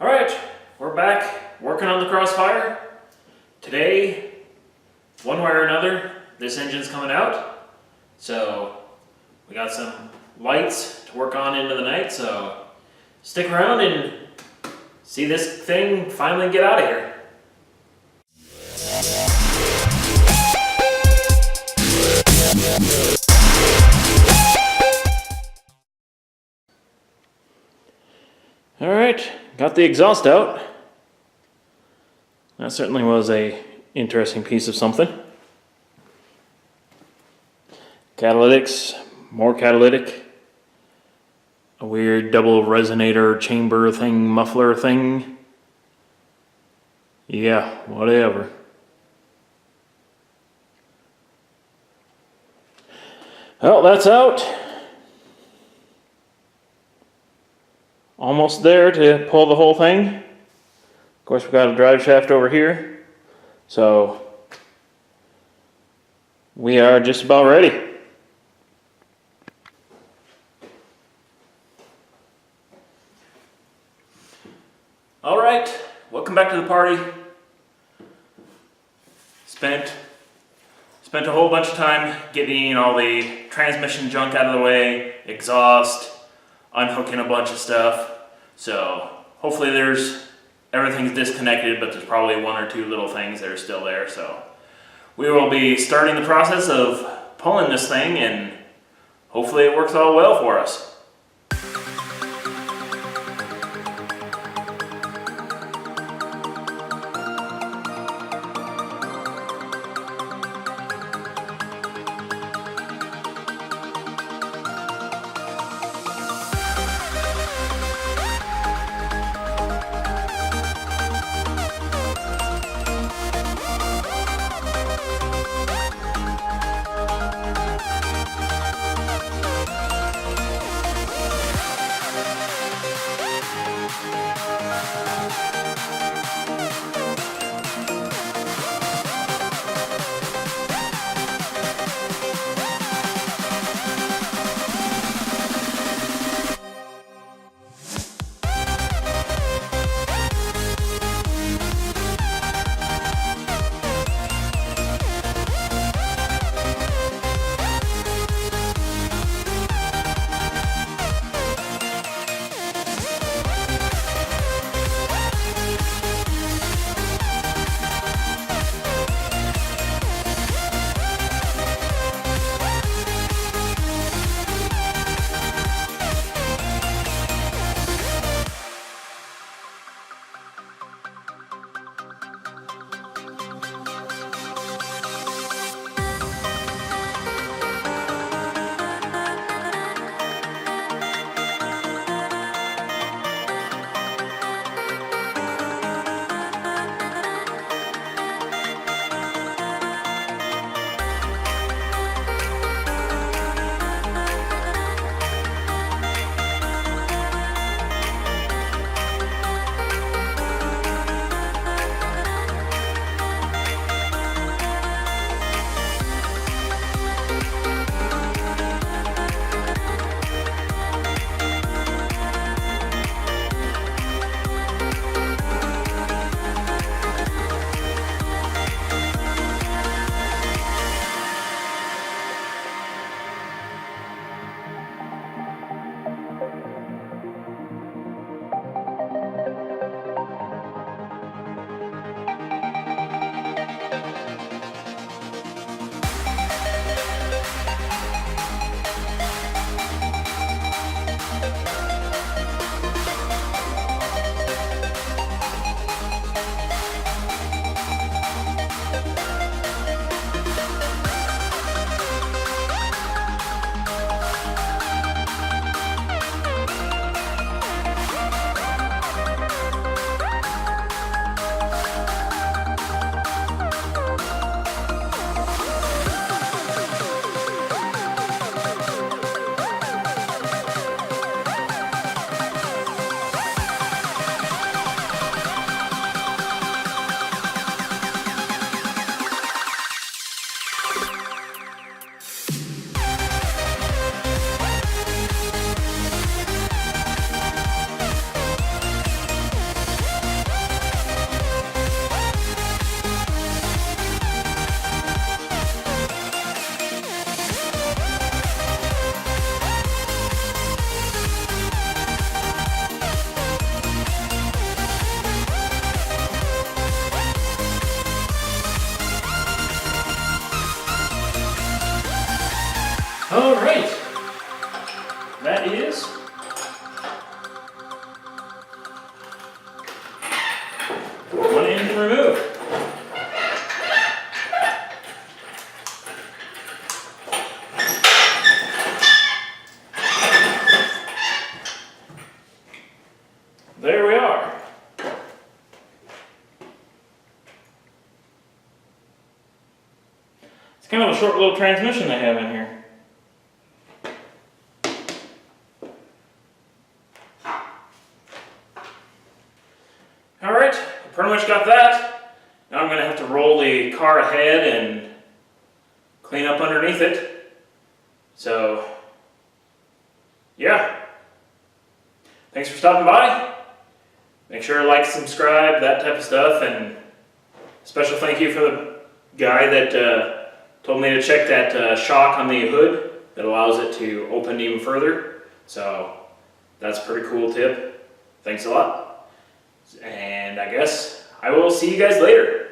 Alright, we're back working on the Crossfire. Today, one way or another, this engine's coming out. So, we got some lights to work on into the night, so stick around and see this thing finally get out of here. Alright, got the exhaust out. That certainly was a interesting piece of something. Catalytics, more catalytic. A weird double resonator chamber thing, muffler thing. Yeah, whatever. Well, that's out. Almost there to pull the whole thing. Of course, we've got a drive shaft over here. So, we are just about ready. All right, welcome back to the party. Spent a whole bunch of time getting all the transmission junk out of the way, exhaust, unhooking a bunch of stuff. So hopefully everything's disconnected, but there's probably one or two little things that are still there. So we will be starting the process of pulling this thing, and hopefully it works all well for us. All right, that is one end removed. There we are. It's kind of a short little transmission they have in here. Alright, pretty much got that. Now I'm going to have to roll the car ahead and clean up underneath it. So, yeah. Thanks for stopping by. Make sure to like, subscribe, that type of stuff. And special thank you for the guy that told me to check that shock on the hood that allows it to open even further. So, that's a pretty cool tip. Thanks a lot. And I guess I will see you guys later.